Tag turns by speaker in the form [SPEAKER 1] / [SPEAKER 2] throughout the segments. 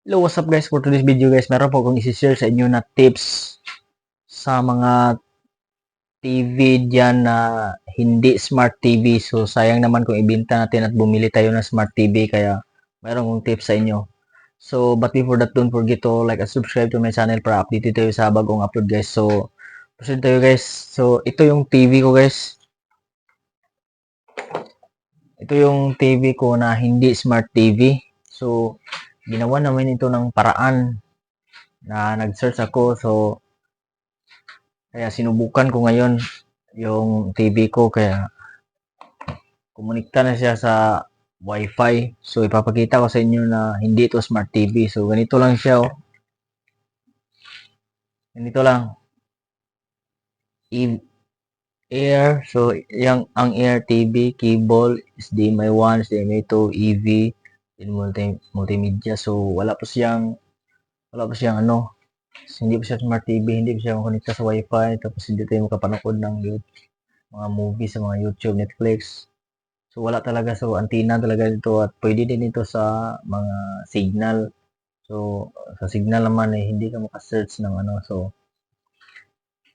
[SPEAKER 1] Hello, what's up guys? For today's video guys, meron po akong isi-share sa inyo na tips sa mga TV dyan na hindi smart TV. So, sayang naman kung ibenta natin at bumili tayo ng smart TV. Kaya, meron akong tips sa inyo. So, but before that, don't forget to like and subscribe to my channel para updated tayo sa bagong upload guys. So, proceed tayo guys. So, ito yung TV ko guys. Ito yung TV ko na hindi smart TV. So, ginawa naman ito ng paraan na nag-search ako. So, kaya sinubukan ko ngayon yung TV ko kaya kumonikta na siya sa Wi-Fi. So ipapakita ko sa inyo na hindi ito smart TV. So ganito lang siya oh. Ganito lang. Air. So ang Air TV, cable, HDMI 1, HDMI 2, EV, in multimedia. So wala pa siyang ano. Hindi pa siya smart TV, hindi pa siya makonekta sa Wi-Fi, tapos hindi tayo makapanood ng mga movies sa mga YouTube, Netflix. So wala talaga, so antenna talaga dito at pwede din ito sa mga signal. So sa signal naman eh hindi ka maka-search ng ano. So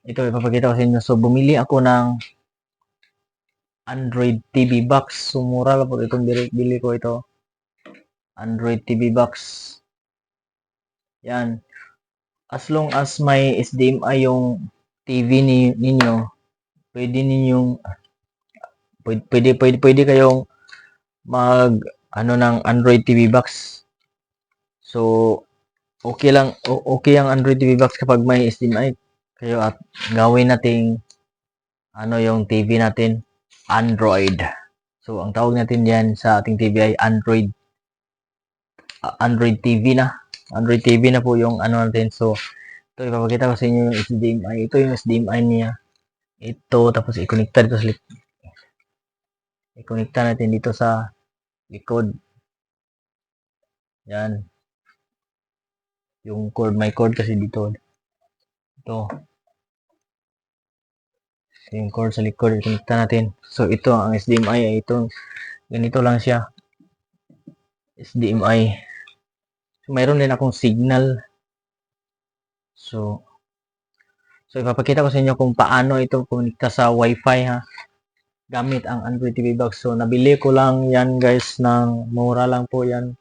[SPEAKER 1] ito ipapakita ko sa inyo. So bumili ako ng Android TV box. So mura lang po itong bili ko ito. Android TV box. Yan. As long as may HDMI yung TV ninyo, pwede ninyong pwede kayong mag ano ng Android TV box. So okay lang, okay ang Android TV box kapag may HDMI kayo at gawin nating ano yung TV natin Android. So ang tawag natin diyan sa ating TV ay Android TV na. Android TV na po yung ano natin. So ito ipapakita ko sa inyo yung HDMI. Ito yung HDMI niya. Ito tapos i-connecta natin dito sa likod. Yan. Yung cord, may cord kasi dito. Ito. Yung cord sa likod, i-connecta natin. So ito ang HDMI ay ito. Ganito lang siya. HDMI. So, mayroon din akong signal. So ipapakita ko sa inyo kung paano ito kumikta sa Wi-Fi ha. Gamit ang Android TV box. So nabili ko lang yan guys ng mura lang po yan.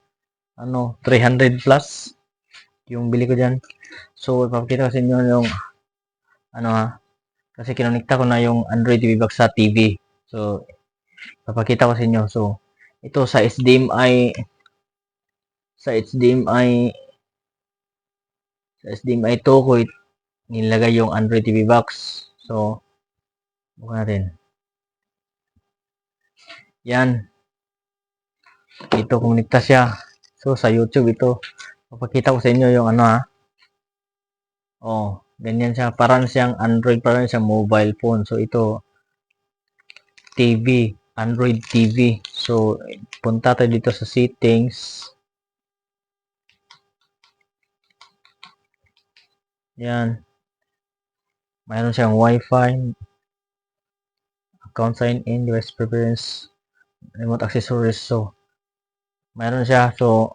[SPEAKER 1] Ano, 300 plus yung bili ko diyan. So ipapakita ko sa inyo yung ano ha. Kasi kinonikta ko na yung Android TV box sa TV. So ipapakita ko sa inyo. So ito sa HDMI 2 ko nilagay yung Android TV box. So bukan natin. Yan. Ito kumonekta siya. So sa YouTube ito. Papakita ko sa inyo yung ano ha. Oh, ganyan siya. Parang siyang Android, parang siyang mobile phone. So ito TV, Android TV. So punta tayo dito sa settings. Yan. Mayroon siyang Wi-Fi, account sign in, device preference, remote accessories. So mayroon siya. So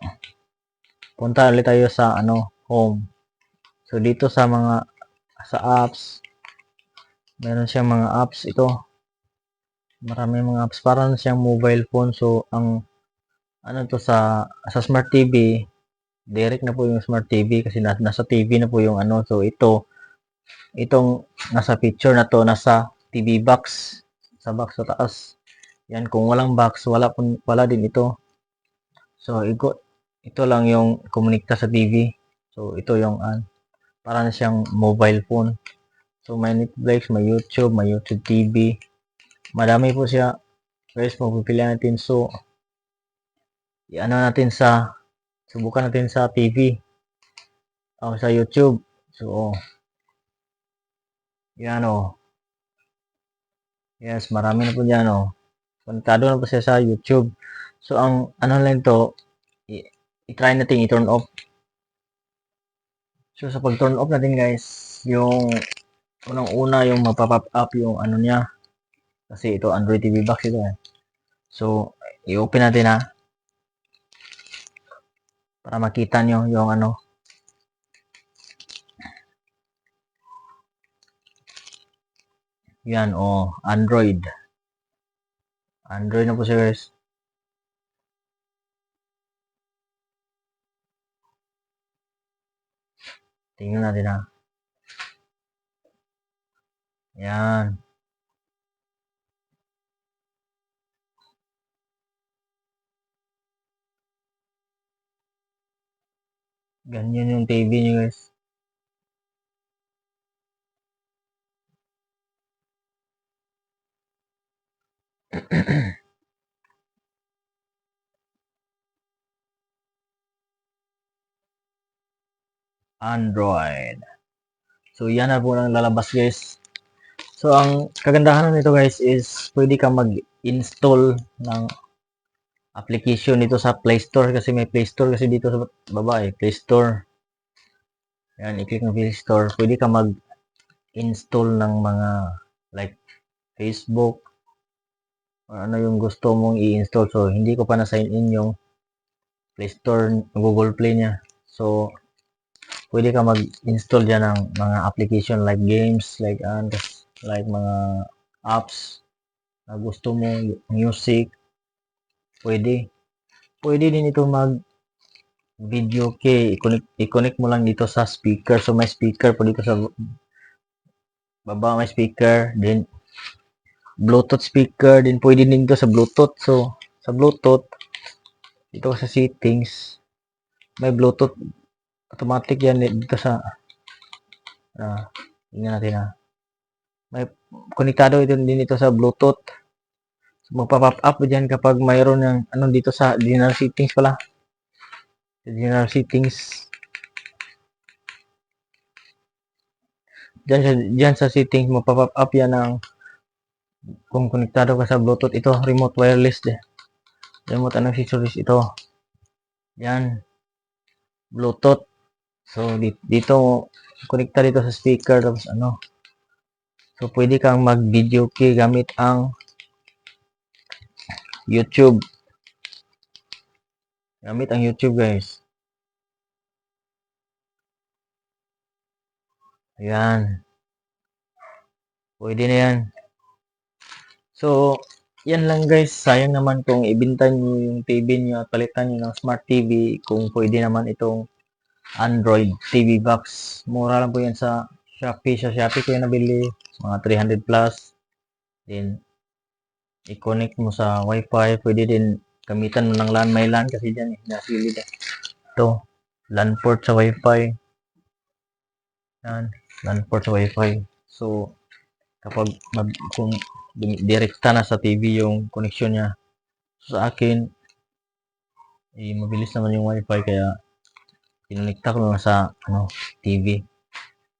[SPEAKER 1] punta ulit tayo sa ano, home. So dito sa apps, meron siyang mga apps ito. Marami mga apps parang siyang mobile phone. So ang ano to sa smart TV, direct na po yung smart TV kasi nasa TV na po yung ano. So itong nasa picture na to nasa TV box, sa box sa taas. Yan, kung walang box, wala din ito. So ito lang yung komunikta sa TV. So ito yung parang siyang mobile phone. So may Netflix, may YouTube TV. Madami po siya. Guys, magpipilian natin. So subukan natin sa TV. Sa YouTube. So yan oh. Yes, marami na po diyan oh. Konektado na po siya sa YouTube. So ang ano lang to, i-try natin i-turn off. So sa pag-turn off natin guys, yung unang-una yung mapapop up yung ano niya. Kasi ito Android TV box ito eh. So i-open natin ha. para makita nyo yung ano. Yan, Android. Android na po siya, guys. Tingnan natin ha. Yan. Ganyan yung TV nyo, guys. Android. So, yan na po ang lalabas, guys. So, ang kagandahan nito, guys, is pwede ka mag-install ng application dito sa Play Store kasi may Play Store kasi dito sa baba Play Store. Yan, i-click ng Play Store. Pwede ka mag-install ng mga like Facebook or ano yung gusto mong i-install. So, hindi ko pa na-sign in yung Play Store, Google Play niya. So, pwede ka mag-install dyan ng mga application like games, like mga apps na gusto mo, music. Pwede. Pwede din ito video key. I-connect mo lang dito sa speaker. So, may speaker po dito sa baba, may speaker. Then, Bluetooth speaker. Then, pwede din ito sa Bluetooth. So, sa Bluetooth, dito sa settings, may Bluetooth. Automatic yan dito sa tingnan natin ha. May konektado ito din ito sa Bluetooth. So, magpa-pop up dyan kapag mayroon ng ano dito sa general settings pala. General settings. Diyan sa settings mo pop up yan ng kung konektado ka sa Bluetooth. Ito remote wireless remote accessories ito. Yan Bluetooth. So dito konekta dito sa speaker tapos ano. So pwede kang mag-video key gamit ang YouTube. Gamit ang YouTube, guys. Ayan. Pwede na yan. So, yan lang, guys. Sayang naman kung ibenta nyo yung TV nyo at palitan nyo ng Smart TV kung pwede naman itong Android TV box. Mura lang po yan sa Shopee. Sa Shopee ko yan nabili. Mga 300 plus. Then, i-connect mo sa Wi-Fi. Pwede din gamitan mo ng LAN. May LAN kasi dyan. Nasilid. Ito. LAN port sa Wi-Fi. Yan. LAN port sa Wi-Fi. So, kapag kung direkta na sa TV yung connection niya, so, sa akin, mabilis naman yung Wi-Fi kaya kinonekta ko lang sa TV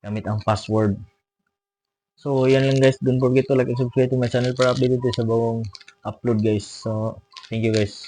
[SPEAKER 1] gamit ang password. So, yan lang, guys. Don't forget to like and subscribe to my channel para updated sa bagong upload, guys. So, thank you, guys.